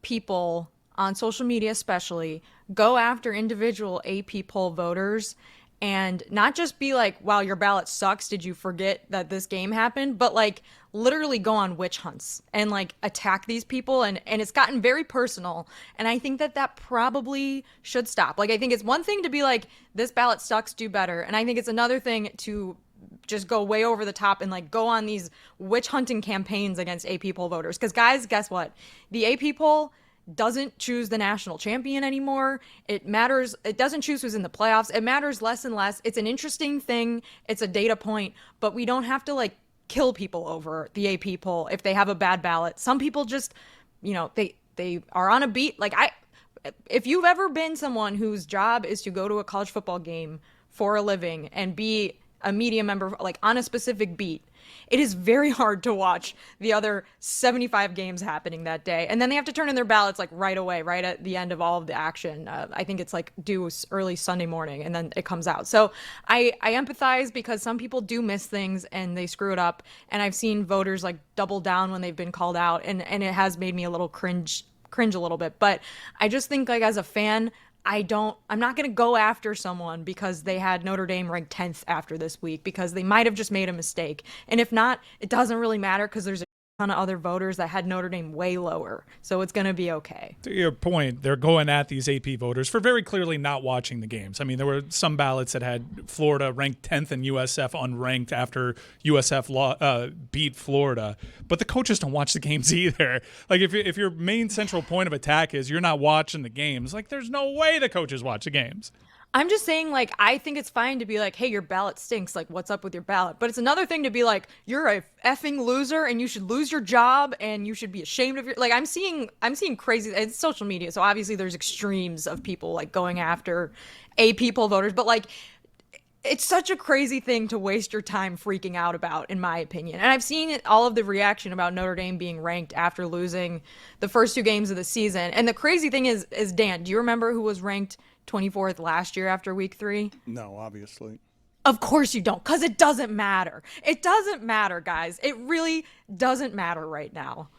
people on social media especially go after individual AP poll voters and not just be like, wow, your ballot sucks, did you forget that this game happened? But like literally go on witch hunts and like attack these people. And it's gotten very personal. And I think that probably should stop. Like, I think it's one thing to be like, this ballot sucks, do better. And I think it's another thing to just go way over the top and like go on these witch hunting campaigns against AP poll voters. Because guys, guess what? The AP poll doesn't choose the national champion anymore. It matters. It doesn't choose who's in the playoffs. It matters less and less. It's an interesting thing. It's a data point, but we don't have to like kill people over the AP poll if they have a bad ballot. Some people just, you know, they are on a beat. Like if you've ever been someone whose job is to go to a college football game for a living and be a media member like on a specific beat, it is very hard to watch the other 75 games happening that day. And then they have to turn in their ballots like right away, right at the end of all of the action. I think it's like due early Sunday morning and then it comes out. So I empathize because some people do miss things and they screw it up. And I've seen voters like double down when they've been called out. And it has made me a little cringe a little bit. But I just think like as a fan, I'm not going to go after someone because they had Notre Dame ranked 10th after this week because they might have just made a mistake. And if not, it doesn't really matter because there's a ton of other voters that had Notre Dame way lower. So it's going to be okay. To your point, they're going at these AP voters for very clearly not watching the games. I mean, there were some ballots that had Florida ranked 10th and USF unranked after USF beat Florida. But the coaches don't watch the games either. Like if your main central point of attack is you're not watching the games, like there's no way the coaches watch the games. I'm just saying, like, I think it's fine to be like, hey, your ballot stinks. Like, what's up with your ballot? But it's another thing to be like, you're a effing loser and you should lose your job and you should be ashamed of your, like, I'm seeing crazy, it's social media. So obviously there's extremes of people like going after AP poll voters, but like, it's such a crazy thing to waste your time freaking out about, in my opinion. And I've seen all of the reaction about Notre Dame being ranked after losing the first 2 games of the season. And the crazy thing is Dan, do you remember who was ranked 24th last year after week 3? No, obviously. Of course you don't, because it doesn't matter. It doesn't matter, guys. It really doesn't matter right now.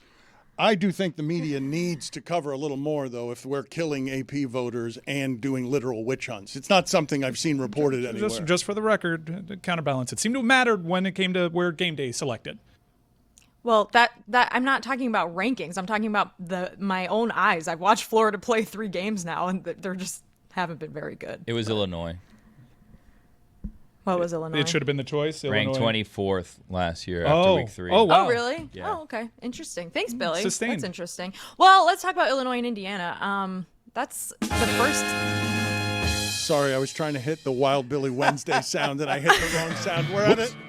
I do think the media needs to cover a little more, though, if we're killing AP voters and doing literal witch hunts. It's not something I've seen reported anywhere. Just for the record, to counterbalance, it seemed to have mattered when it came to where game day selected. Well, that I'm not talking about rankings. I'm talking about my own eyes. I've watched Florida play 3 games now, and they're just haven't been very good. It was Illinois. What was Illinois? It should have been the choice. Ranked Illinois. 24th last year after week 3. Oh, wow. Oh, really? Yeah. Oh, okay. Interesting. Thanks, Billy. Sustained. That's interesting. Well, let's talk about Illinois and Indiana. That's the first. Sorry, I was trying to hit the Wild Billy Wednesday sound, and I hit the wrong sound.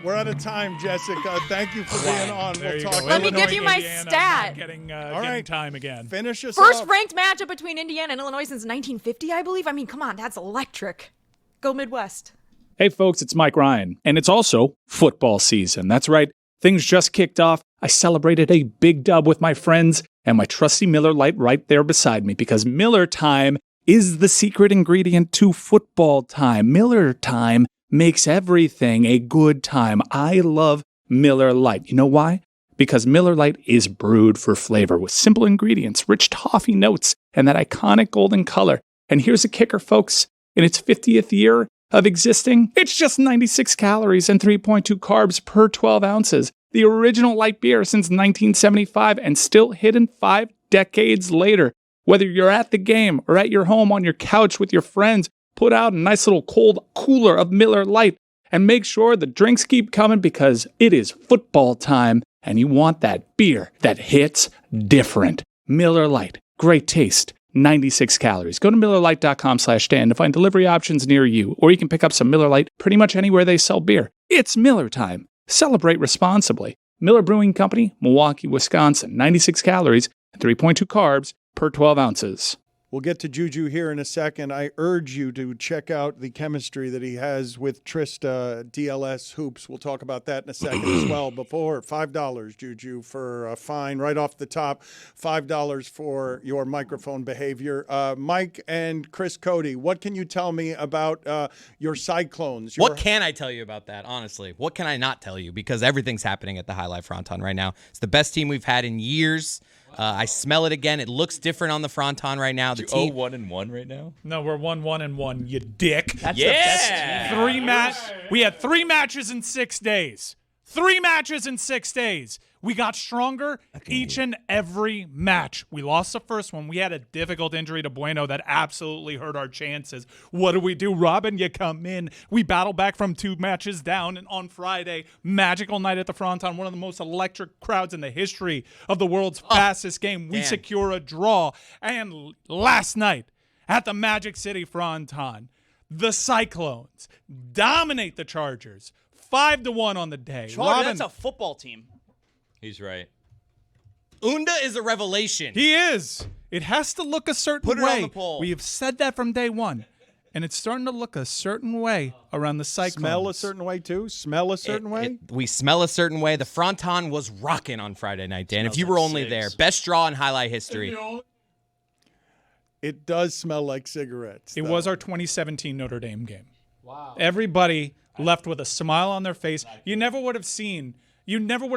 We're out of time, Jessica. Thank you for being on. We'll talk. Let me give you my stat. Getting All right. time again. Finish us First off. ranked matchup between Indiana and Illinois since 1950, I believe. I mean, come on, that's electric. Go Midwest. Hey, folks, it's Mike Ryan, and it's also football season. That's right. Things just kicked off. I celebrated a big dub with my friends and my trusty Miller Lite right there beside me because Miller Time is the secret ingredient to football time. Miller Time makes everything a good time. I love Miller Lite. You know why? Because Miller Lite is brewed for flavor with simple ingredients, rich toffee notes, and that iconic golden color. And here's a kicker, folks. In its 50th year of existing, it's just 96 calories and 3.2 carbs per 12 ounces. The original light beer since 1975 and still hidden 5 decades later. Whether you're at the game or at your home on your couch with your friends, put out a nice little cold cooler of Miller Lite and make sure the drinks keep coming because it is football time and you want that beer that hits different. Miller Lite, great taste, 96 calories. Go to MillerLite.com/Dan to find delivery options near you, or you can pick up some Miller Lite pretty much anywhere they sell beer. It's Miller time. Celebrate responsibly. Miller Brewing Company, Milwaukee, Wisconsin, 96 calories and 3.2 carbs per 12 ounces. We'll get to Juju here in a second. I urge you to check out the chemistry that he has with Trista DLS Hoops. We'll talk about that in a second as well. Before, $5, Juju, for a fine right off the top. $5 for your microphone behavior. Mike and Chris Cody, what can you tell me about your Cyclones? What can I tell you about that, honestly? What can I not tell you? Because everything's happening at the High Life Fronton right now. It's the best team we've had in years. I smell it again. It looks different on the Fronton right now. The team 1-1 right now? No, we're 1-1-1, you dick. That's We had 3 matches in 6 days. 3 matches in 6 days. We got stronger each and every match. We lost the first one. We had a difficult injury to Bueno that absolutely hurt our chances. What do? Robin, you come in. We battled back from 2 matches down, and on Friday, magical night at the Fronton, one of the most electric crowds in the history of the world's fastest game. We secure a draw. And last night at the Magic City Fronton, the Cyclones dominate the Chargers 5-1 on the day. That's a football team. He's right. Unda is a revelation. He is. It has to look a certain way. Put it on the poll. We have said that from day one. And it's starting to look a certain way around the Cyclones. Smell a certain way, too? Smell a certain way? We smell a certain way. The Fronton was rocking on Friday night, Dan. If you were only there. Best draw in highlight history. It does smell like cigarettes. It was our 2017 Notre Dame game. Wow. Everybody left with a smile on their face. You never would have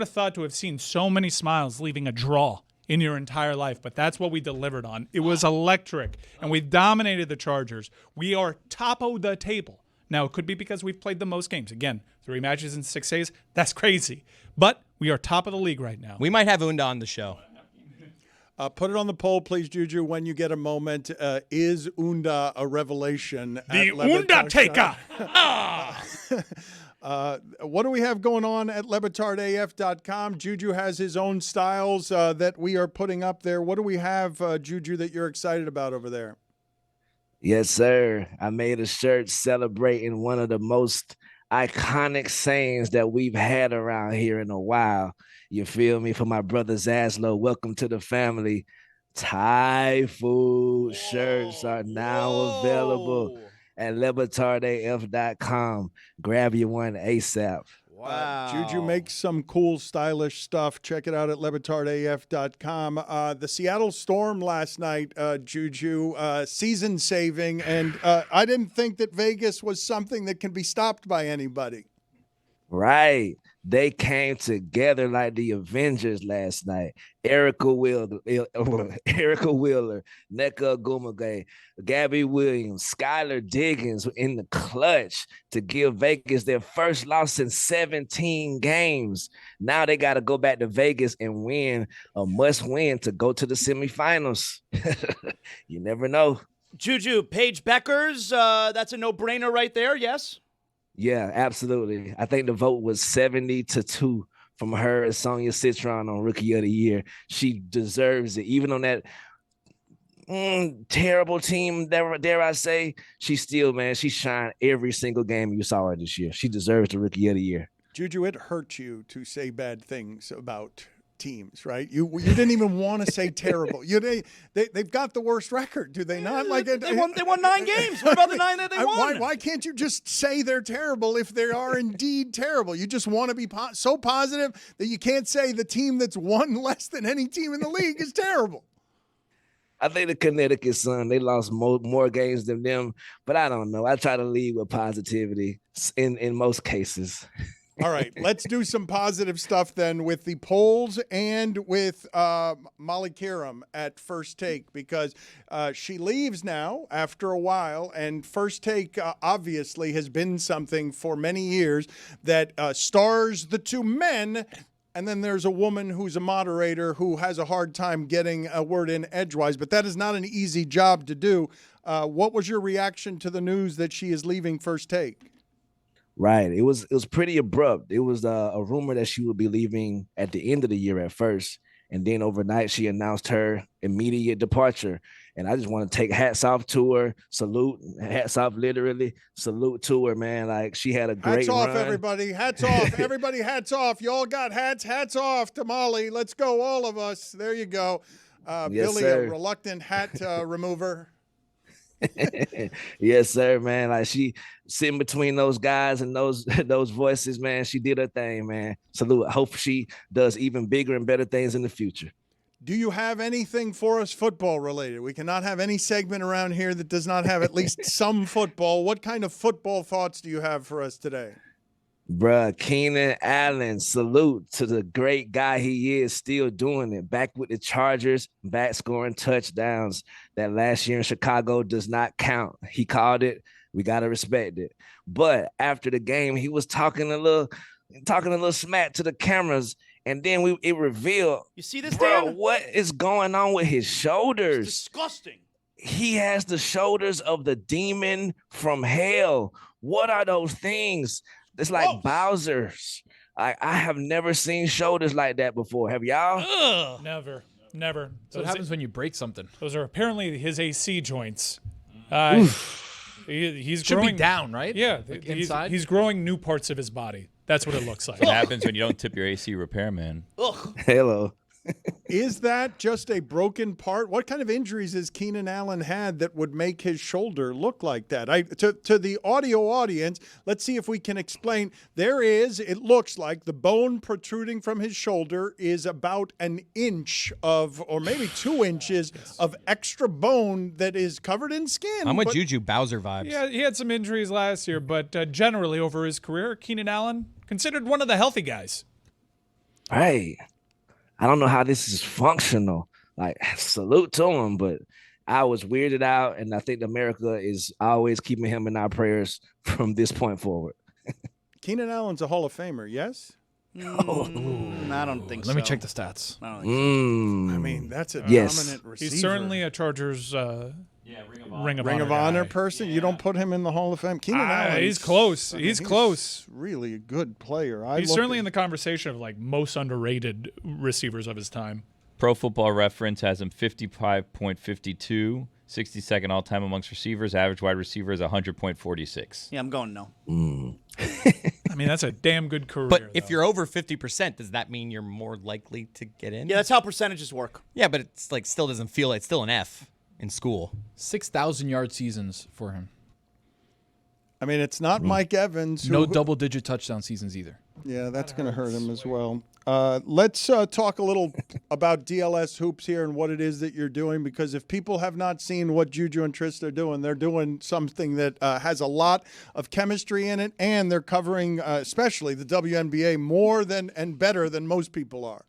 thought to have seen so many smiles leaving a draw in your entire life, but that's what we delivered on. It was electric, and we dominated the Chargers. We are top of the table. Now, it could be because we've played the most games. Again, 3 matches in 6 days. That's crazy. But we are top of the league right now. We might have Unda on the show. Put it on the poll, please, Juju, when you get a moment. Is Unda a revelation? The Unda taker! What do we have going on at LeBatardAF.com? Juju has his own styles that we are putting up there. What do we have, Juju, that you're excited about over there? Yes, sir. I made a shirt celebrating one of the most iconic sayings that we've had around here in a while. You feel me? For my brother Zaslow, welcome to the family. Thai food shirts are now available at LeBatardAF.com. Grab you one ASAP. Wow. Juju makes some cool, stylish stuff. Check it out at LeBatardAF.com. The Seattle Storm last night, Juju, season-saving, and I didn't think that Vegas was something that can be stopped by anybody. Right. They came together like the Avengers last night. Erica Wheeler, Neka Gumagay, Gabby Williams, Skylar Diggins in the clutch to give Vegas their first loss in 17 games. Now they got to go back to Vegas and win a must-win to go to the semifinals. You never know. Juju, Paige Beckers, that's a no-brainer right there, yes? Yeah, absolutely. I think the vote was 70-2 from her and Sonia Citron on Rookie of the Year. She deserves it. Even on that terrible team, dare I say, she shined every single game you saw her this year. She deserves the Rookie of the Year. Juju, it hurt you to say bad things about teams, right? You didn't even want to say terrible. They've got the worst record, do they not? Like they won 9 games. What about the 9 that they won? Why can't you just say they're terrible if they are indeed terrible? You just want to be so positive that you can't say the team that's won less than any team in the league is terrible. I think the Connecticut Sun, they lost more games than them, but I don't know. I try to lead with positivity in most cases. All right, let's do some positive stuff then with the polls and with Molly Kiram at First Take, because she leaves now after a while, and First Take obviously has been something for many years that stars the two men, and then there's a woman who's a moderator who has a hard time getting a word in edgewise, but that is not an easy job to do. What was your reaction to the news that she is leaving First Take? Right. It was pretty abrupt. It was a rumor that she would be leaving at the end of the year at first. And then overnight, she announced her immediate departure. And I just want to take hats off to her, salute, hats off literally, salute to her, man. Like, she had a great run. Hats off, everybody. Hats off. Everybody, hats off. You all got hats. Hats off to Molly. Let's go, all of us. There you go. Yes, Billy, sir. a reluctant hat remover. Yes, sir, man. Like, she sitting between those guys and those voices, man. She did her thing, man. Salute. I hope she does even bigger and better things in the future. Do you have anything for us football related? We cannot have any segment around here that does not have at least some football. What kind of football thoughts do you have for us today? Bruh, Keenan Allen, salute to the great guy he is, still doing it. Back with the Chargers, back scoring touchdowns. That last year in Chicago does not count. He called it. We got to respect it. But after the game, he was talking a little smack to the cameras, and then it revealed, you see this, bro, Dan? what is going on with his shoulders? It's disgusting. He has the shoulders of the demon from hell. What are those things? It's like Bowser's. I have never seen shoulders like that before. Have y'all? Ugh. Never. So what happens when you break something? Those are apparently his AC joints. He's should growing be down, right? Yeah, like inside. He's growing new parts of his body. That's what it looks like. What happens when you don't tip your AC repairman? Ugh. Hello. Is that just a broken part? What kind of injuries has Keenan Allen had that would make his shoulder look like that? To the audio audience, let's see if we can explain. It looks like the bone protruding from his shoulder is about an inch or maybe 2 inches of extra bone that is covered in skin. I'm with Juju, Bowser vibes. Yeah, he had some injuries last year, but generally over his career, Keenan Allen considered one of the healthy guys. Right. I don't know how this is functional. Like, salute to him, but I was weirded out, and I think America is always keeping him in our prayers from this point forward. Keenan Allen's a Hall of Famer, yes? I don't think so. Let me check the stats. I don't think so. I mean, that's a dominant receiver. He's certainly a Chargers Ring of Honor guy. person. Yeah. You don't put him in the Hall of Fame. Keenan Allen. He's close. He's close. Really a good player. He's certainly in the conversation of like most underrated receivers of his time. Pro Football Reference has him 55.52, 62nd all-time amongst receivers. Average wide receiver is 100.46. Yeah, I'm going no. I mean, that's a damn good career. But if you're over 50%, does that mean you're more likely to get in? Yeah, that's how percentages work. Yeah, but it's like still doesn't feel like it's still an F in school. 6,000-yard seasons for him. I mean, it's not Mike Evans. No double-digit touchdown seasons either. Yeah, that's going to hurt him as well. Let's talk a little about DLS Hoops here and what it is that you're doing, because if people have not seen what Juju and Trista are doing, they're doing something that has a lot of chemistry in it, and they're covering especially the WNBA more than and better than most people are.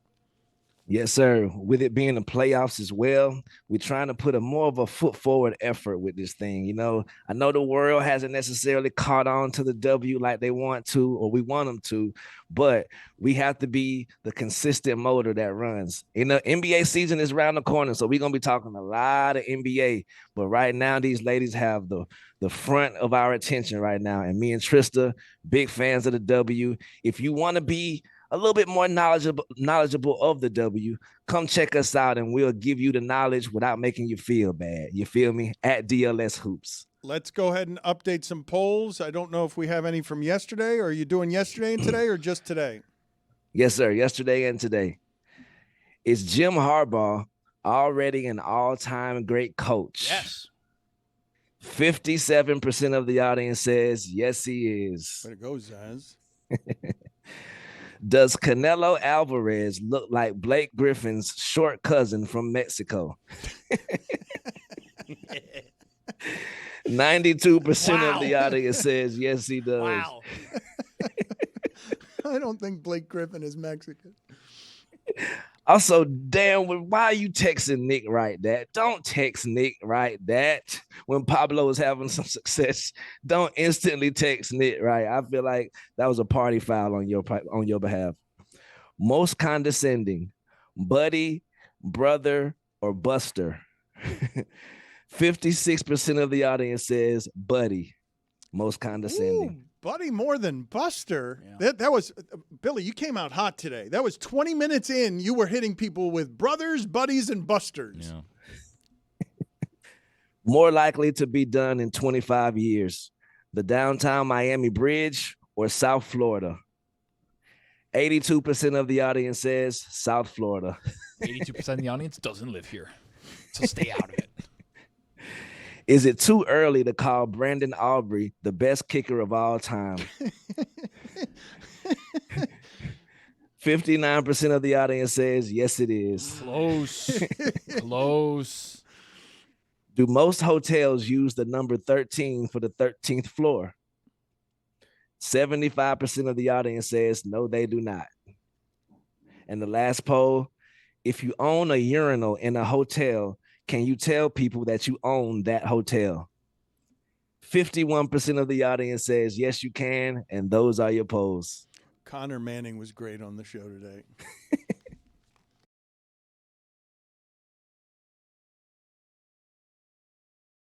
Yes, sir. With it being the playoffs as well, we're trying to put more of a foot forward effort with this thing. You know, I know the world hasn't necessarily caught on to the W like they want to, or we want them to, but we have to be the consistent motor that runs. You know, NBA season is around the corner, so we're going to be talking a lot of NBA. But right now, these ladies have the front of our attention right now. And me and Trista, big fans of the W. If you want to be a little bit more knowledgeable of the W, come check us out and we'll give you the knowledge without making you feel bad. You feel me? At DLS Hoops. Let's go ahead and update some polls. I don't know if we have any from yesterday. Are you doing yesterday and today or just today? Yes, sir. Yesterday and today. Is Jim Harbaugh already an all-time great coach? Yes. 57% of the audience says yes, he is. Way to go, Zaz. Does Canelo Alvarez look like Blake Griffin's short cousin from Mexico? 92% of the audience says yes, he does. Wow. I don't think Blake Griffin is Mexican. Also, damn, why are you texting Nick right that? Don't text Nick right that. When Pablo is having some success, don't instantly text Nick right. I feel like that was a party foul on your behalf. Most condescending, buddy, brother, or buster. 56% of the audience says buddy. Most condescending. Ooh, buddy more than Buster. Yeah. That was Billy, you came out hot today. That was 20 minutes in. You were hitting people with brothers, buddies, and busters. Yeah. More likely to be done in 25 years. The downtown Miami Bridge or South Florida. 82% of the audience says South Florida. 82% of the audience doesn't live here. So stay out of it. Is it too early to call Brandon Aubrey the best kicker of all time? 59% of the audience says yes, it is. Close. Close. Do most hotels use the number 13 for the 13th floor? 75% of the audience says no, they do not. And the last poll, if you own a urinal in a hotel, can you tell people that you own that hotel? 51% of the audience says yes, you can, and those are your polls. Connor Manning was great on the show today.